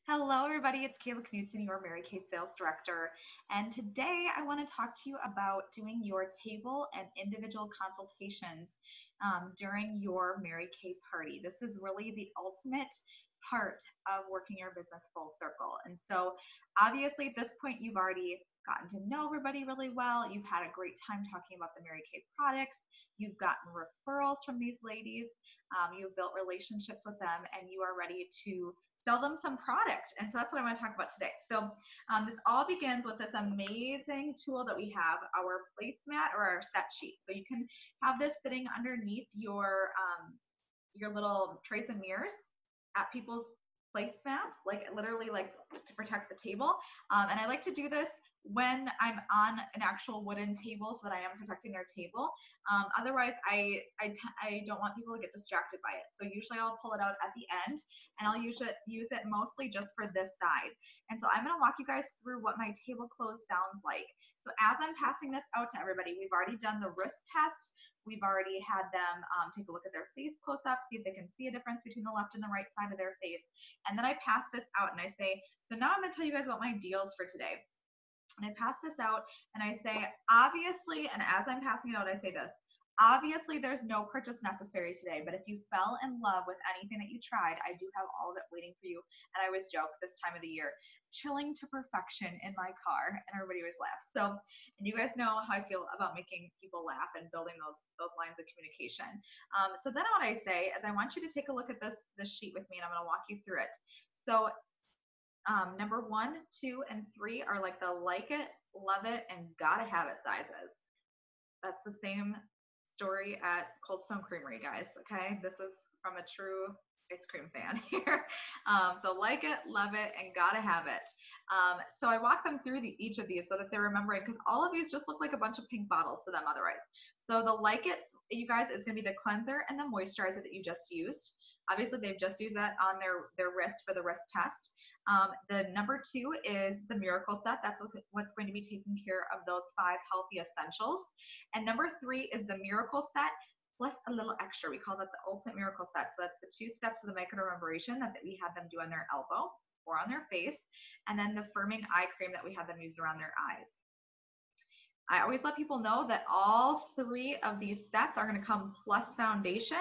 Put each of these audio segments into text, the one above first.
Hello, everybody. It's Kayla Knudsen, your Mary Kay Sales Director. And today I want to talk to you about doing your table and individual consultations during your Mary Kay party. This is really the ultimate part of working your business full circle. And so, obviously, at this point, you've already gotten to know everybody really well. You've had a great time talking about the Mary Kay products. You've gotten referrals from these ladies. You've built relationships with them, and you are ready to sell them some product. And so that's what I want to talk about today. So this all begins with this amazing tool that we have, our placemat or our set sheet. So you can have this sitting underneath your little trays and mirrors at people's placemats, like literally like to protect the table. And I like to do this when I'm on an actual wooden table so that I am protecting their table. Otherwise, I don't want people to get distracted by it. So usually I'll pull it out at the end, and I'll use it mostly just for this side. And so I'm going to walk you guys through what my tablecloth sounds like. So as I'm passing this out to everybody, we've already done the wrist test. We've already had them take a look at their face close up, see if they can see a difference between the left and the right side of their face. And then I pass this out and I say, so now I'm going to tell you guys about my deals for today. And I pass this out and I say, obviously, and as I'm passing it out, I say this, obviously there's no purchase necessary today, but if you fell in love with anything that you tried, I do have all of it waiting for you. And I always joke this time of the year, chilling to perfection in my car, and everybody always laughs. So, and you guys know how I feel about making people laugh and building those lines of communication. So then what I say is I want you to take a look at this sheet with me, and I'm going to walk you through it. So number 1, 2, and 3 are like the like it, love it, and gotta have it sizes. That's the same story at Cold Stone Creamery, guys. Okay, this is from a true ice cream fan here. So like it, love it, and gotta have it. So I walk them through each of these so that they're remembering, because all of these just look like a bunch of pink bottles to them otherwise. So the like it, you guys, is gonna be the cleanser and the moisturizer that you just used. Obviously, they've just used that on their wrist for the wrist test. The number 2 is the Miracle Set. That's what's going to be taking care of those 5 healthy essentials. And number 3 is the Miracle Set plus a little extra. We call that the Ultimate Miracle Set. So that's the 2 steps of the microdermabrasion that we had them do on their elbow or on their face. And then the firming eye cream that we had them use around their eyes. I always let people know that all 3 of these sets are going to come plus foundation.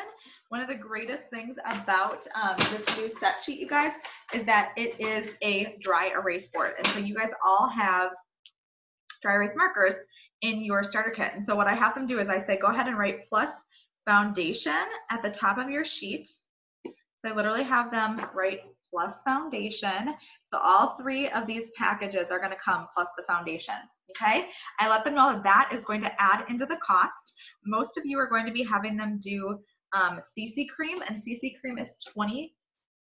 One of the greatest things about this new set sheet, you guys, is that it is a dry erase board. And so you guys all have dry erase markers in your starter kit. And so what I have them do is I say, go ahead and write plus foundation at the top of your sheet. So I literally have them write plus foundation. So all 3 of these packages are going to come plus the foundation. Okay, I let them know that that is going to add into the cost. Most of you are going to be having them do CC cream, and CC cream is $20.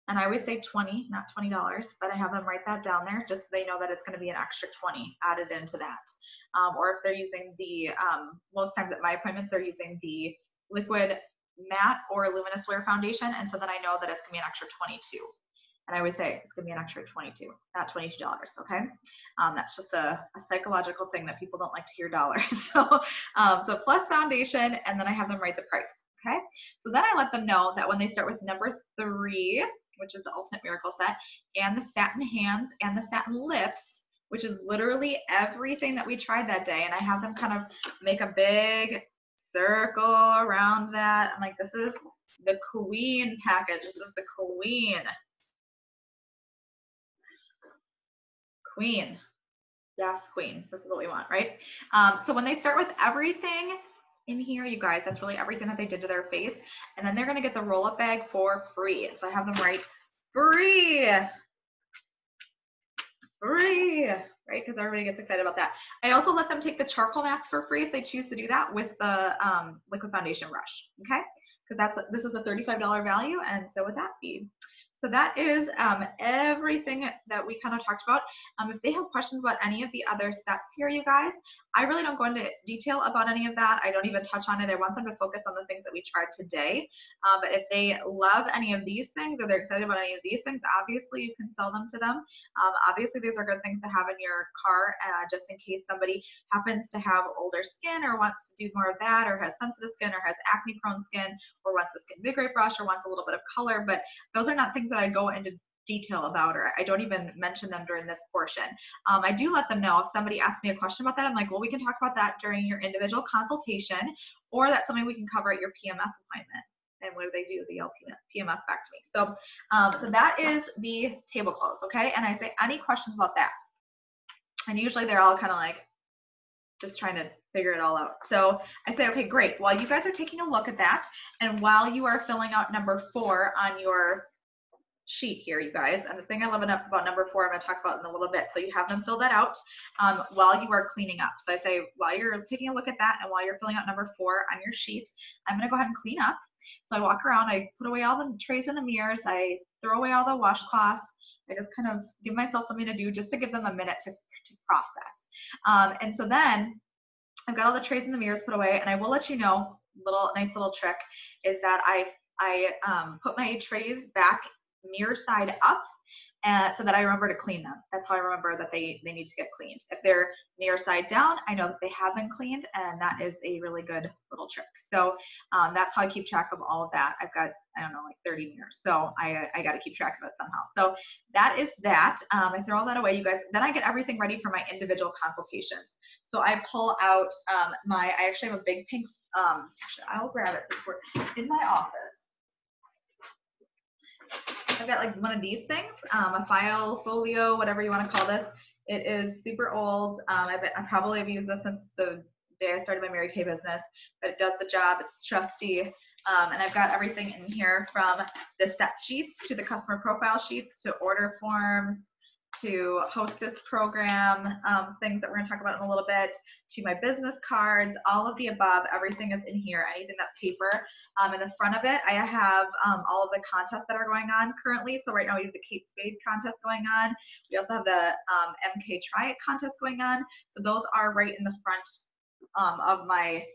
And I always say 20, not $20, but I have them write that down there just so they know that it's going to be an extra 20 added into that. Or if they're using the, most times at my appointment, they're using the liquid matte or luminous wear foundation, and so then I know that it's going to be an extra 22. And I always say it's going to be an extra 22, not $22, okay? That's just a psychological thing that people don't like to hear dollars. So plus foundation, and then I have them write the price, okay? So then I let them know that when they start with number 3, which is the Ultimate Miracle Set, and the satin hands and the satin lips, which is literally everything that we tried that day, and I have them kind of make a big circle around that. I'm like, this is the queen package. This is the queen. Queen. Yes, queen. This is what we want, right? So when they start with everything in here, you guys, that's really everything that they did to their face. And then they're going to get the roll-up bag for free. So I have them write free. Free, right? Because everybody gets excited about that. I also let them take the charcoal mask for free if they choose to do that with the liquid foundation brush, okay? Because this is a $35 value, and so would that be. So that is everything that we kind of talked about. If they have questions about any of the other sets here, you guys, I really don't go into detail about any of that. I don't even touch on it. I want them to focus on the things that we tried today. But if they love any of these things or they're excited about any of these things, obviously you can sell them to them. Obviously, these are good things to have in your car just in case somebody happens to have older skin or wants to do more of that, or has sensitive skin, or has acne-prone skin, or wants a skin vigorate brush, or wants a little bit of color. But those are not things that I go into detail about, or I don't even mention them during this portion. I do let them know if somebody asks me a question about that. I'm like, well, we can talk about that during your individual consultation, or that's something we can cover at your PMS appointment. And what do? They yell PMS back to me. So, so that is the table close, okay? And I say, any questions about that? And usually they're all kind of like just trying to figure it all out. So I say, okay, great. While you guys are taking a look at that, and while you are filling out number 4 on your sheet here, you guys, and the thing I love about number 4, I'm going to talk about in a little bit. So you have them fill that out while you are cleaning up. So I say, while you're taking a look at that and while you're filling out number 4 on your sheet, I'm going to go ahead and clean up. So I walk around, I put away all the trays and the mirrors, I throw away all the washcloths. I just kind of give myself something to do just to give them a minute to process. And so then I've got all the trays and the mirrors put away, and I will let you know, nice little trick is that I put my trays back mirror side up, so that I remember to clean them. That's how I remember that they need to get cleaned. If they're mirror side down, I know that they have been cleaned, and that is a really good little trick. So that's how I keep track of all of that. I've got, I don't know, like 30 mirrors, so I got to keep track of it somehow. So that is that. I throw all that away, you guys. Then I get everything ready for my individual consultations. So I pull out I actually have a big pink, I'll grab it since we're in my office. I've got like one of these things, a file folio, whatever you want to call this. It is super old. I probably have used this since the day I started my Mary Kay business, but it does the job. It's trusty. And I've got everything in here from the set sheets to the customer profile sheets to order forms to hostess program, things that we're going to talk about in a little bit, to my business cards, all of the above. Everything is in here, anything that's paper. In the front of it, I have all of the contests that are going on currently. So right now we have the Kate Spade contest going on. We also have the MK Try It contest going on. So those are right in the front of my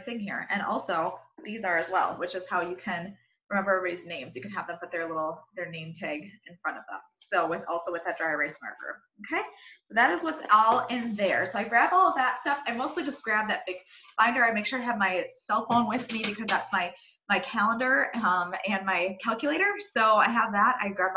thing here. And also these are as well, which is how you can remember everybody's names. You can have them put their name tag in front of them. So also with that dry erase marker. Okay, so that is what's all in there. So I grab all of that stuff. I mostly just grab that big binder. I make sure I have my cell phone with me because that's my calendar and my calculator. So I have that. I grab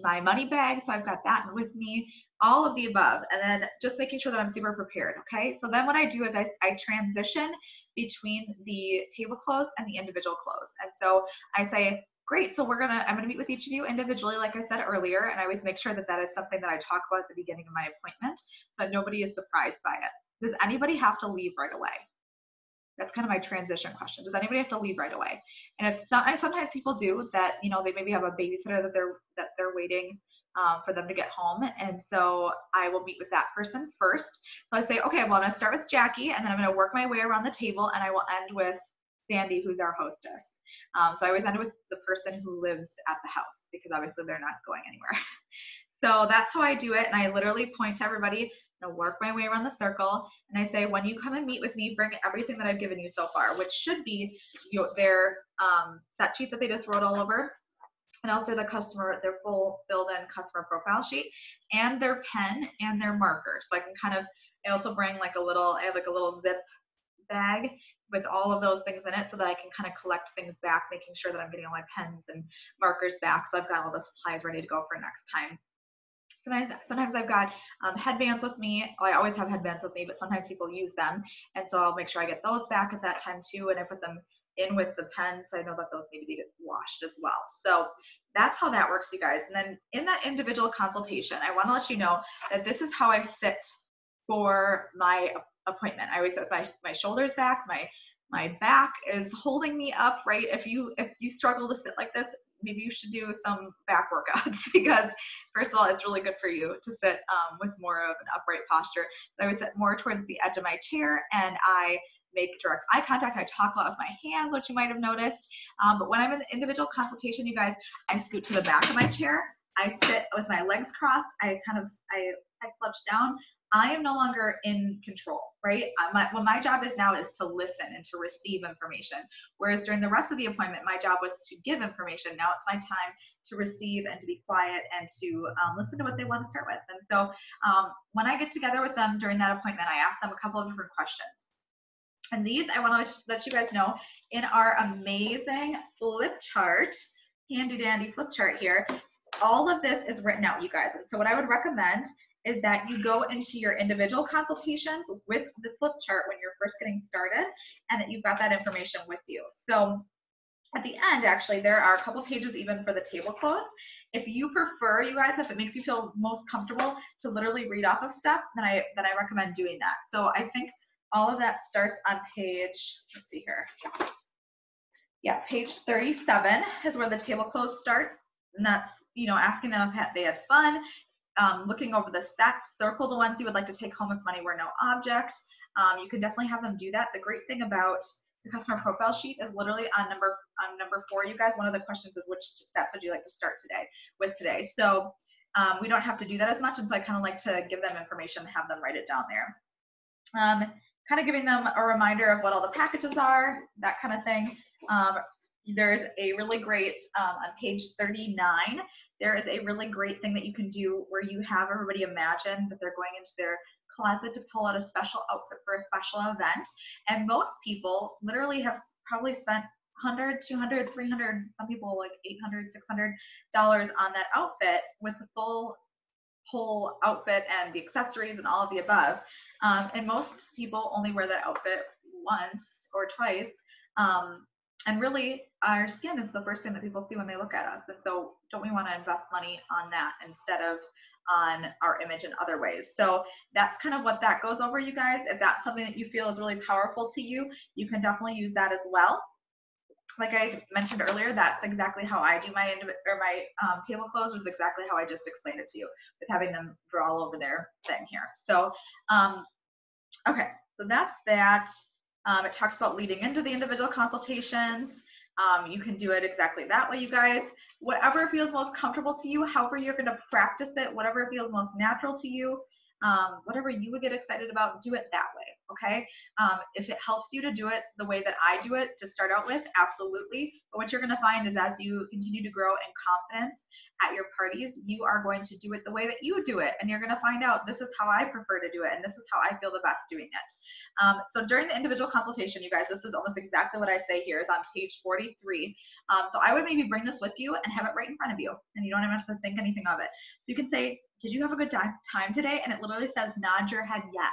my money bag, so I've got that with me, all of the above, and then just making sure that I'm super prepared, okay? So then what I do is I transition between the table close and the individual close. And so I say, great, so I'm gonna meet with each of you individually, like I said earlier, and I always make sure that that is something that I talk about at the beginning of my appointment so that nobody is surprised by it. Does anybody have to leave right away? That's kind of my transition question. Does anybody have to leave right away? And sometimes people do that, you know, they maybe have a babysitter that they're waiting for them to get home. And so I will meet with that person first. So I say, okay, well, I'm going to start with Jackie, and then I'm going to work my way around the table, and I will end with Sandy, who's our hostess. So I always end with the person who lives at the house because obviously they're not going anywhere. So that's how I do it. And I literally point to everybody, work my way around the circle, and I say, when you come and meet with me, bring everything that I've given you so far, which should be their set sheet that they just wrote all over, and also their full filled-in customer profile sheet, and their pen and their marker. So I also bring I have a little zip bag with all of those things in it so that I can kind of collect things back, making sure that I'm getting all my pens and markers back. So I've got all the supplies ready to go for next time. Sometimes I've got headbands with me. I always have headbands with me, but sometimes people use them. And so I'll make sure I get those back at that time too. And I put them in with the pen, so I know that those need to be washed as well. So that's how that works, you guys. And then in that individual consultation, I want to let you know that this is how I sit for my appointment. I always sit with my shoulders back, my back is holding me up, right? If you struggle to sit like this, maybe you should do some back workouts because first of all, it's really good for you to sit with more of an upright posture. I always sit more towards the edge of my chair, and I make direct eye contact. I talk a lot with my hands, which you might have noticed. But when I'm in the individual consultation, you guys, I scoot to the back of my chair. I sit with my legs crossed. I slouch down. I am no longer in control, right? What my job is now is to listen and to receive information. Whereas during the rest of the appointment, my job was to give information. Now it's my time to receive and to be quiet and to listen to what they want to start with. And so when I get together with them during that appointment, I ask them a couple of different questions. And these, I want to let you guys know, in our amazing flip chart, handy dandy flip chart here. All of this is written out, you guys. And so what I would recommend is that you go into your individual consultations with the flip chart when you're first getting started, and that you've got that information with you. So at the end, actually, there are a couple pages even for the table close. If you prefer, you guys, if it makes you feel most comfortable to literally read off of stuff, then I recommend doing that. So I think all of that starts on page, let's see here. Yeah, page 37 is where the table close starts. And that's, you know, asking them if they had fun, looking over the stats, circle the ones you would like to take home if money were no object. You can definitely have them do that. The great thing about the customer profile sheet is literally on number 4, you guys. One of the questions is which stats would you like to start today? So we don't have to do that as much, and so I kind of like to give them information and have them write it down there. Kind of giving them a reminder of what all the packages are, that kind of thing. There's a really great, on page 39, there is a really great thing that you can do where you have everybody imagine that they're going into their closet to pull out a special outfit for a special event. And most people literally have probably spent $100, $200, $300, some people like $800, $600 on that outfit with the whole outfit and the accessories and all of the above. And most people only wear that outfit once or twice. And really, our skin is the first thing that people see when they look at us. And so don't we want to invest money on that instead of on our image in other ways? So that's kind of what that goes over, you guys. If that's something that you feel is really powerful to you, you can definitely use that as well. Like I mentioned earlier, that's exactly how I do my table close, is exactly how I just explained it to you, with having them draw all over their thing here. So, okay, so that's that. It talks about leading into the individual consultations. You can do it exactly that way, you guys. Whatever feels most comfortable to you, however you're going to practice it, whatever feels most natural to you, whatever you would get excited about, do it that way, okay? If it helps you to do it the way that I do it to start out with, absolutely. But what you're going to find is as you continue to grow in confidence at your parties, you are going to do it the way that you do it. And you're going to find out, this is how I prefer to do it, and this is how I feel the best doing it. So during the individual consultation, you guys, this is almost exactly what I say here, is on page 43. So I would maybe bring this with you and have it right in front of you, and you don't even have to think anything of it. So you can say, did you have a good time today? And it literally says, nod your head yes.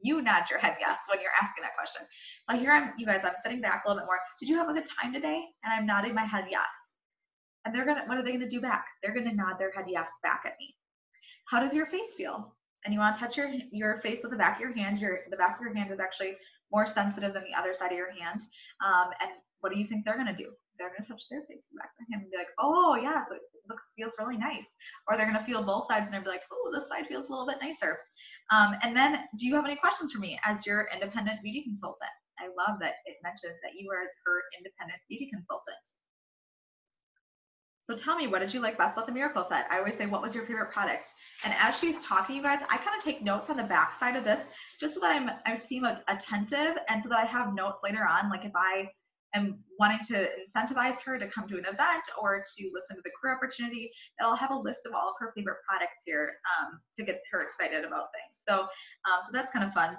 You nod your head yes when you're asking that question. So here you guys, I'm sitting back a little bit more. Did you have a good time today? And I'm nodding my head yes. And what are they gonna do back? They're gonna nod their head yes back at me. How does your face feel? And you wanna touch your face with the back of your hand. The back of your hand is actually more sensitive than the other side of your hand. And what do you think they're gonna do? They're gonna touch their face with the back of their hand and be like, oh yeah, it feels really nice. Or they're gonna feel both sides and they'll be like, oh, this side feels a little bit nicer. And then, do you have any questions for me as your independent beauty consultant? I love that it mentioned that you are her independent beauty consultant. So tell me, what did you like best about the Miracle Set? I always say, what was your favorite product? And as she's talking, you guys, I kind of take notes on the back side of this, just so that I seem attentive, and so that I have notes later on, like if I am wanting to incentivize her to come to an event or to listen to the career opportunity, that I'll have a list of all of her favorite products here to get her excited about things. So, so that's kind of fun.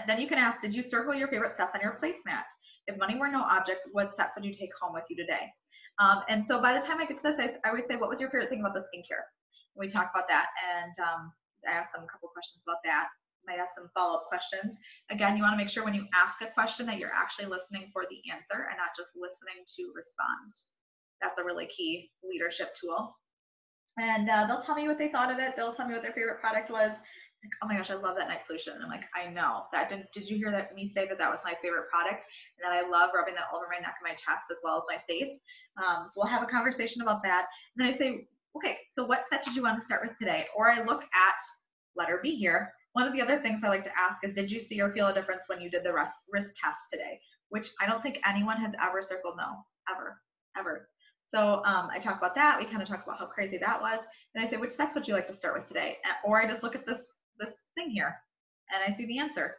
Then you can ask, did you circle your favorite sets on your placemat? If money were no object, what sets would you take home with you today? And so by the time I get to this, I always say, what was your favorite thing about the skincare? And we talk about that, and I asked them a couple questions about that. Might ask some follow-up questions. Again, you want to make sure when you ask a question that you're actually listening for the answer and not just listening to respond. That's a really key leadership tool. And they'll tell me what they thought of it. They'll tell me what their favorite product was. Like, oh my gosh, I love that night solution. And I'm like, I know that. Did you hear me say that was my favorite product? And that I love rubbing that over my neck and my chest as well as my face. So we'll have a conversation about that. And then I say, okay, so what set did you want to start with today? Or I look at letter B here. One of the other things I like to ask is, did you see or feel a difference when you did the wrist test today? Which I don't think anyone has ever circled no, ever. So I talk about that. We kind of talk about how crazy that was. And I say, which sets would you like to start with today? Or I just look at this thing here and I see the answer.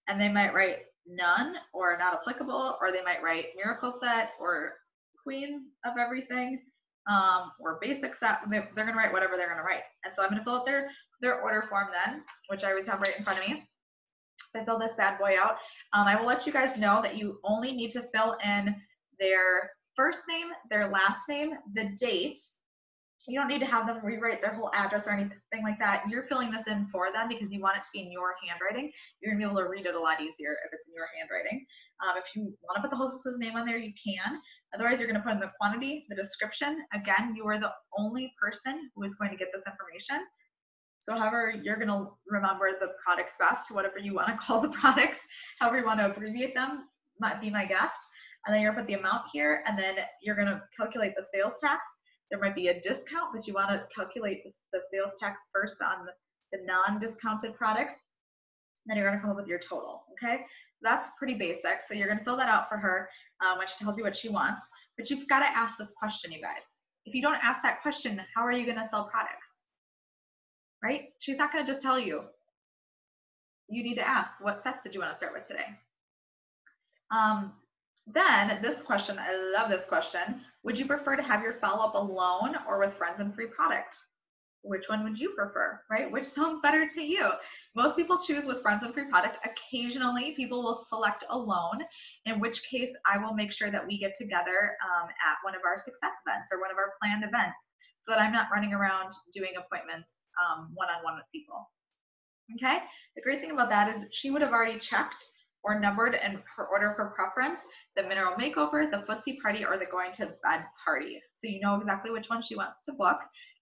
And they might write none or not applicable, or they might write miracle set or queen of everything, or basic set. They're going to write whatever they're going to write. And so I'm going to fill out their order form then, which I always have right in front of me. So I fill this bad boy out. I will let you guys know that you only need to fill in their first name, their last name, the date. You don't need to have them rewrite their whole address or anything like that. You're filling this in for them because you want it to be in your handwriting. You're gonna be able to read it a lot easier if it's in your handwriting. If you want to put the hostess's name on there, you can. Otherwise, you're gonna put in the quantity, the description. Again, you are the only person who is going to get this information. So however you're gonna remember the products best, whatever you want to call the products, however you want to abbreviate them, might be my guest. And then you're gonna put the amount here, and then you're gonna calculate the sales tax. There might be a discount, but you want to calculate the sales tax first on the non-discounted products. Then you're going to come up with your total, okay? That's pretty basic. So you're going to fill that out for her when she tells you what she wants. But you've got to ask this question, you guys. If you don't ask that question, how are you going to sell products? Right? She's not going to just tell you. You need to ask, what sets did you want to start with today? Then this question, I love this question. Would you prefer to have your follow-up alone or with friends and free product? Which one would you prefer, right? Which sounds better to you? Most people choose with friends and free product. Occasionally, people will select alone, in which case I will make sure that we get together at one of our success events or one of our planned events so that I'm not running around doing appointments one-on-one with people. Okay? The great thing about that is she would have already checked or numbered in her order of her preference, the mineral makeover, the footsie party, or the going to bed party. So you know exactly which one she wants to book.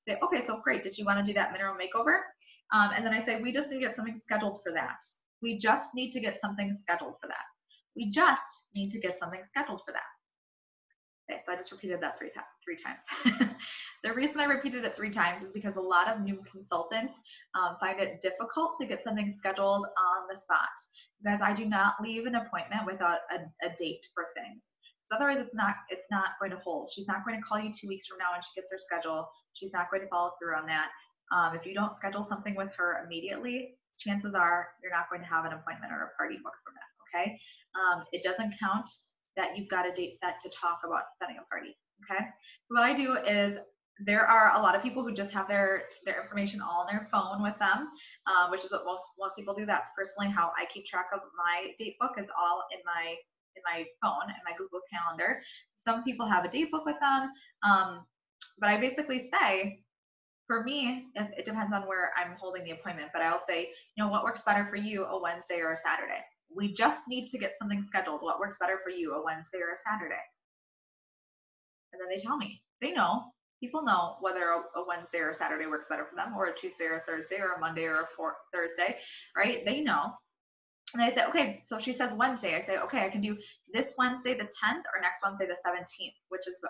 Say, okay, so great, did you want to do that mineral makeover? And then I say, we just need to get something scheduled for that. We just need to get something scheduled for that. We just need to get something scheduled for that. Okay, so I just repeated that three times. The reason I repeated it 3 times is because a lot of new consultants find it difficult to get something scheduled on the spot. Guys, I do not leave an appointment without a date for things. Otherwise, it's not going to hold. She's not going to call you 2 weeks from now when she gets her schedule. She's not going to follow through on that. If you don't schedule something with her immediately, chances are you're not going to have an appointment or a party booked from that, okay? It doesn't count that you've got a date set to talk about setting a party, okay? So what I do is there are a lot of people who just have their information all on their phone with them, which is what most people do. That's personally how I keep track of my date book, is all in my phone and my Google Calendar. Some people have a date book with them, but I basically say, for me, it depends on where I'm holding the appointment, but I'll say, you know, what works better for you, a Wednesday or a Saturday? We just need to get something scheduled. What works better for you, a Wednesday or a Saturday? And then they tell me. They know. People know whether a Wednesday or a Saturday works better for them, or a Tuesday or a Thursday, or a Monday or a Thursday, right? They know. And I say, okay, so she says Wednesday. I say, okay, I can do this Wednesday the 10th or next Wednesday the 17th, which is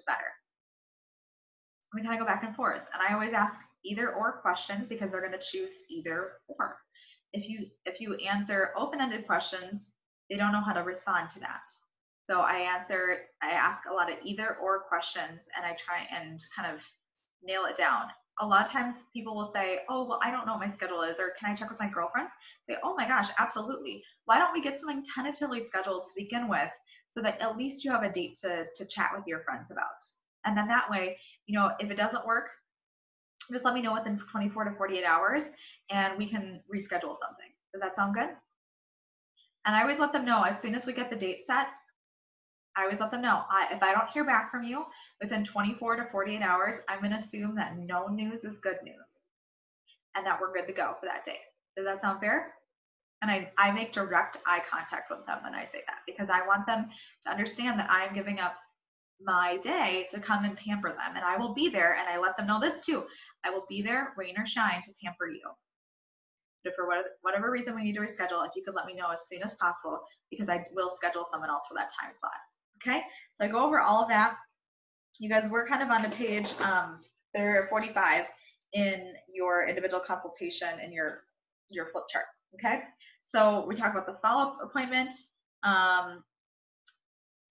better. We kind of go back and forth. And I always ask either or questions because they're going to choose either or. If you answer open-ended questions, they don't know how to respond to that. So I ask a lot of either or questions, and I try and kind of nail it down. A lot of times people will say, oh, well, I don't know what my schedule is, or can I check with my girlfriends? Say, oh my gosh, absolutely. Why don't we get something tentatively scheduled to begin with so that at least you have a date to chat with your friends about? And then that way, you know, if it doesn't work, just let me know within 24 to 48 hours and we can reschedule something. Does that sound good? And I always let them know as soon as we get the date set, I always let them know, if I don't hear back from you within 24 to 48 hours, I'm going to assume that no news is good news and that we're good to go for that day. Does that sound fair? And I make direct eye contact with them when I say that, because I want them to understand that I am giving up my day to come and pamper them. And I will be there, and I let them know this too. I will be there, rain or shine, to pamper you. But for whatever reason we need to reschedule, if you could let me know as soon as possible, because I will schedule someone else for that time slot. Okay, so I go over all of that. You guys, we're kind of on the page 45 in your individual consultation in your flip chart. Okay, so we talk about the follow-up appointment.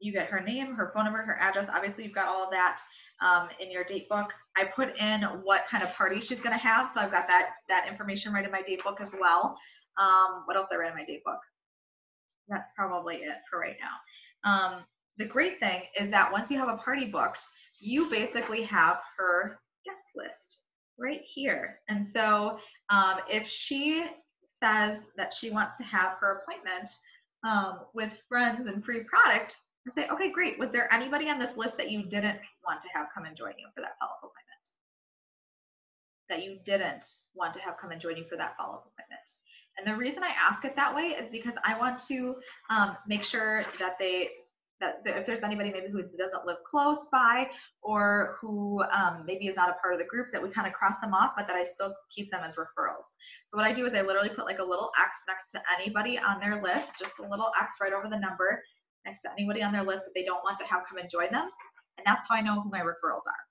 You get her name, her phone number, her address. Obviously, you've got all of that in your date book. I put in what kind of party she's going to have, so I've got that information right in my date book as well. What else I read in my date book? That's probably it for right now. The great thing is that once you have a party booked, you basically have her guest list right here. And so if she says that she wants to have her appointment with friends and free product, and say, okay, great. Was there anybody on this list that you didn't want to have come and join you for that follow-up appointment? That you didn't want to have come and join you for that follow-up appointment. And the reason I ask it that way is because I want to make sure that if there's anybody maybe who doesn't live close by or who maybe is not a part of the group, that we kind of cross them off, but that I still keep them as referrals. So what I do is I literally put like a little X next to anybody on their list, just a little X right over the number next to anybody on their list that they don't want to have come and join them. And that's how I know who my referrals are.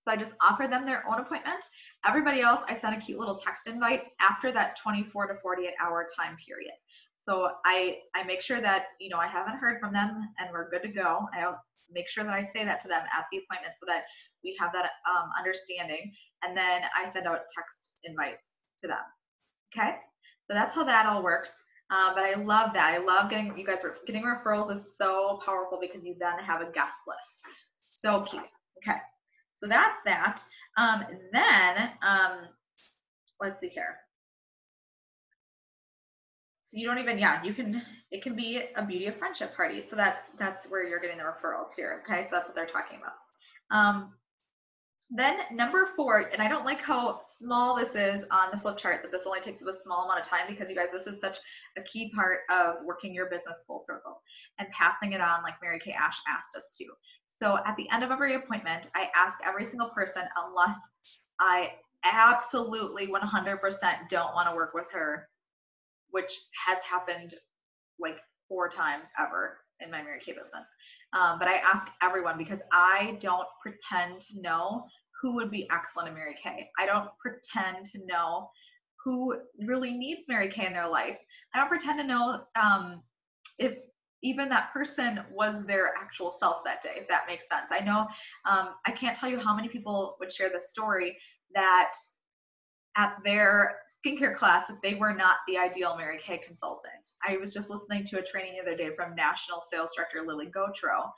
So I just offer them their own appointment. Everybody else, I send a cute little text invite after that 24 to 48 hour time period. So I make sure that, you know, I haven't heard from them and we're good to go. I make sure that I say that to them at the appointment so that we have that understanding. And then I send out text invites to them. Okay, so that's how that all works. But I love that. I love getting referrals is so powerful because you then have a guest list. So cute. Okay. So that's that. Let's see here. So you don't even, it can be a beauty of friendship party. So that's where you're getting the referrals here. Okay, so that's what they're talking about. Then number 4, and I don't like how small this is on the flip chart, that this only takes a small amount of time, because you guys, this is such a key part of working your business full circle and passing it on like Mary Kay Ash asked us to. So at the end of every appointment, I ask every single person, unless I absolutely 100% don't want to work with her, which has happened like 4 times ever in my Mary Kay business. But I ask everyone because I don't pretend to know who would be excellent in Mary Kay. I don't pretend to know who really needs Mary Kay in their life. I don't pretend to know if even that person was their actual self that day, if that makes sense. I know, I can't tell you how many people would share this story that at their skincare class, that they were not the ideal Mary Kay consultant. I was just listening to a training the other day from National Sales Director Lily Gautreaux,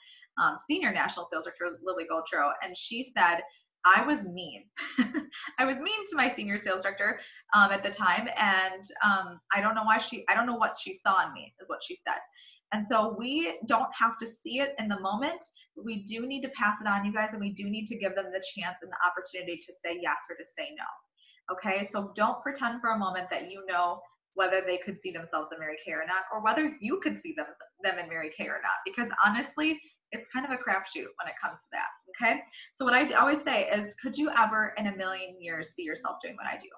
Senior National Sales Director Lily Gautreaux, and she said, I was mean. I was mean to my senior sales director at the time, and I don't know what she saw in me, is what she said. And so we don't have to see it in the moment. We do need to pass it on, you guys, and we do need to give them the chance and the opportunity to say yes or to say no. Okay, so don't pretend for a moment that you know whether they could see themselves in Mary Kay or not, or whether you could see them in Mary Kay or not, because honestly, it's kind of a crapshoot when it comes to that. Okay, so what I always say is, could you ever in a million years see yourself doing what I do?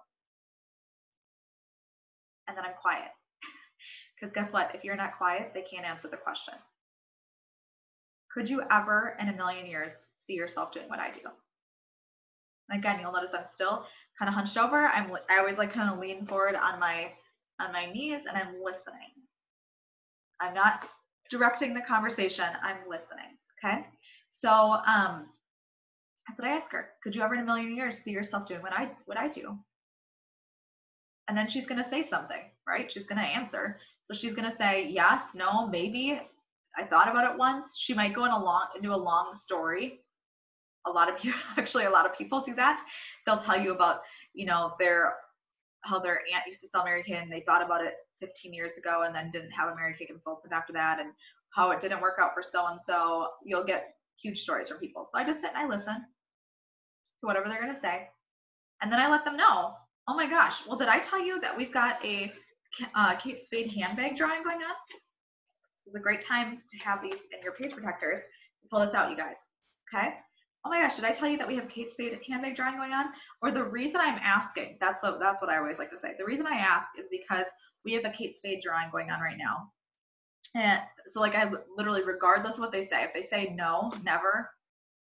And then I'm quiet, because guess what? If you're not quiet, they can't answer the question. Could you ever in a million years see yourself doing what I do? And again, you'll notice I'm still kind of hunched over. I always like kind of lean forward on my knees, and I'm listening. I'm not directing the conversation, I'm listening. Okay, so that's what I ask her. Could you ever in a million years see yourself doing what I do? And then she's going to say something, right? She's going to answer. So she's going to say yes, no, maybe. I thought about it once. She might go into a long story. A lot of people do that. They'll tell you about, you know, how their aunt used to sell Mary Kay and they thought about it 15 years ago and then didn't have a Mary Kay consultant after that, and how it didn't work out for so-and-so. You'll get huge stories from people. So I just sit and I listen to whatever they're going to say. And then I let them know, oh my gosh, well, did I tell you that we've got a Kate Spade handbag drawing going on? This is a great time to have these in your page protectors. Pull this out, you guys. Okay? Oh my gosh, did I tell you that we have Kate Spade handbag drawing going on? Or the reason I'm asking, that's what I always like to say. The reason I ask is because we have a Kate Spade drawing going on right now. And so like I literally, regardless of what they say, if they say no, never,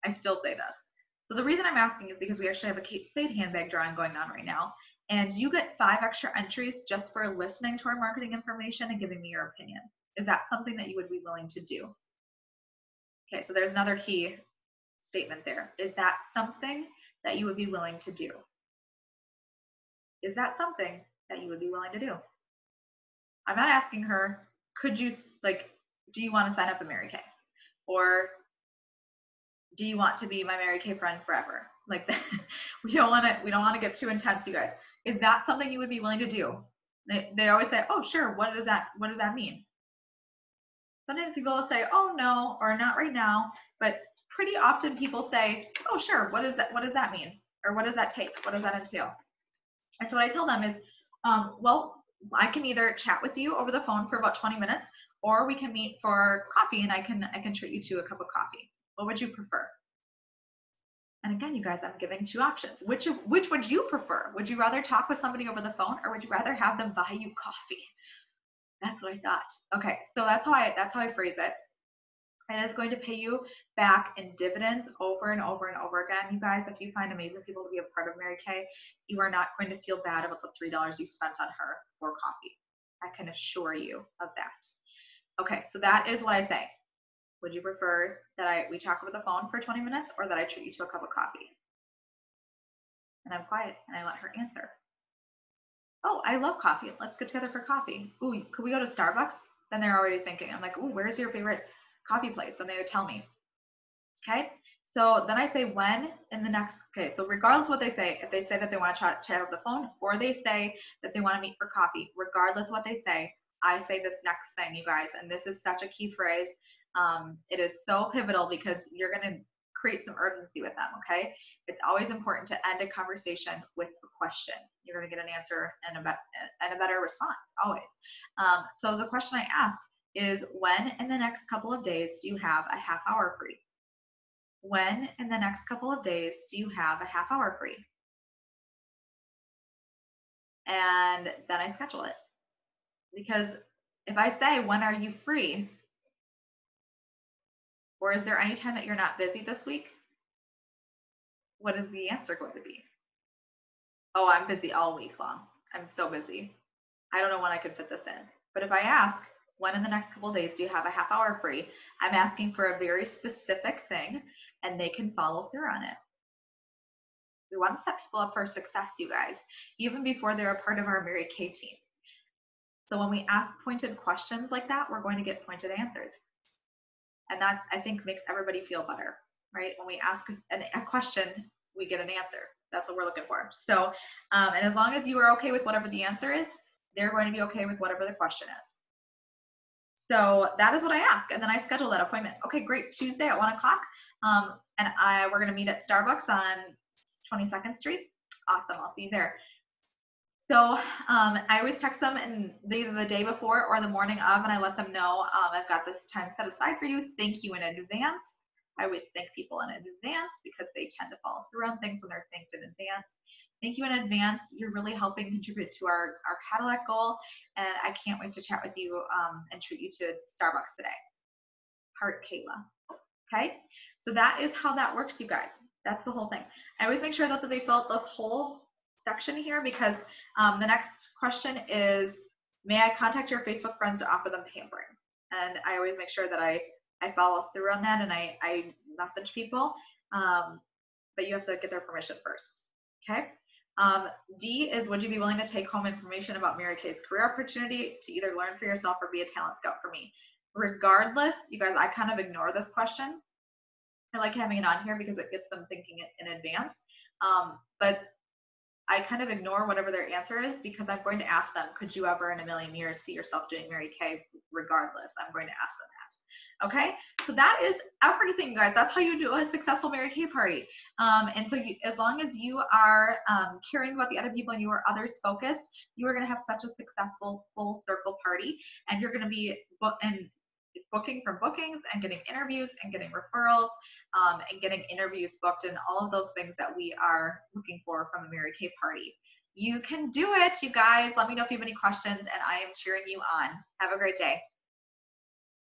I still say this. So the reason I'm asking is because we actually have a Kate Spade handbag drawing going on right now. And you get 5 extra entries just for listening to our marketing information and giving me your opinion. Is that something that you would be willing to do? Okay, so there's another key statement there. Is that something that you would be willing to do? Is that something that you would be willing to do? I'm not asking her, could you, like, do you want to sign up a Mary Kay? Or do you want to be my Mary Kay friend forever? Like that. we don't want to get too intense, you guys. Is that something you would be willing to do? They always say, oh, sure. What does that mean? Sometimes people will say, oh no, or not right now, but pretty often people say, oh sure, what is that? What does that mean? Or what does that take? What does that entail? And so what I tell them is, well, I can either chat with you over the phone for about 20 minutes, or we can meet for coffee and I can treat you to a cup of coffee. What would you prefer? And again, you guys, I'm giving two options. Which would you prefer? Would you rather talk with somebody over the phone, or would you rather have them buy you coffee? That's what I thought. Okay, so that's how I phrase it. And it's going to pay you back in dividends over and over and over again. You guys, if you find amazing people to be a part of Mary Kay, you are not going to feel bad about the $3 you spent on her for coffee. I can assure you of that. Okay, so that is what I say. Would you prefer that we talk over the phone for 20 minutes, or that I treat you to a cup of coffee? And I'm quiet and I let her answer. Oh, I love coffee. Let's get together for coffee. Ooh, could we go to Starbucks? Then they're already thinking. I'm like, ooh, where's your favorite coffee place? And they would tell me. Okay, so then I say when in the next, okay, so regardless of what they say, if they say that they want to chat over the phone, or they say that they want to meet for coffee, regardless of what they say, I say this next thing, you guys, and this is such a key phrase. It is so pivotal because you're going to create some urgency with them, okay? It's always important to end a conversation with a question. You're going to get an answer and a better response, always. So the question I ask is, when in the next couple of days do you have a half hour free? When in the next couple of days do you have a half hour free? And then I schedule it. Because if I say, when are you free? Or is there any time that you're not busy this week? What is the answer going to be? Oh, I'm busy all week long. I'm so busy. I don't know when I could fit this in. But if I ask, when in the next couple of days do you have a half hour free? I'm asking for a very specific thing, and they can follow through on it. We want to set people up for success, you guys, even before they're a part of our Mary Kay team. So when we ask pointed questions like that, we're going to get pointed answers. And that, I think, makes everybody feel better, right? When we ask a question, we get an answer. That's what we're looking for. So, and as long as you are okay with whatever the answer is, they're going to be okay with whatever the question is. So that is what I ask, and then I schedule that appointment. Okay, great. Tuesday at 1 o'clock, and we're going to meet at Starbucks on 22nd Street. Awesome. I'll see you there. So I always text them either the day before or the morning of, and I let them know I've got this time set aside for you. Thank you in advance. I always thank people in advance because they tend to follow through on things when they're thanked in advance. Thank you in advance. You're really helping contribute to our Cadillac goal, and I can't wait to chat with you and treat you to Starbucks today. Heart, Kayla. Okay, so that is how that works, you guys. That's the whole thing. I always make sure that they fill out this whole section here, because the next question is, may I contact your Facebook friends to offer them pampering? And I always make sure that I follow through on that, and I message people, but you have to get their permission first. Okay. D is, would you be willing to take home information about Mary Kay's career opportunity to either learn for yourself or be a talent scout for me? Regardless, you guys, I kind of ignore this question. I like having it on here because it gets them thinking it in advance. But I kind of ignore whatever their answer is, because I'm going to ask them, could you ever in a million years see yourself doing Mary Kay? Regardless, I'm going to ask them that. Okay, so that is everything, guys. That's how you do a successful Mary Kay party. And so as long as you are caring about the other people and you are others focused, you are going to have such a successful full circle party, and you're going to be booking from bookings and getting interviews and getting referrals and getting interviews booked and all of those things that we are looking for from a Mary Kay party. You can do it, you guys. Let me know if you have any questions, and I am cheering you on. Have a great day.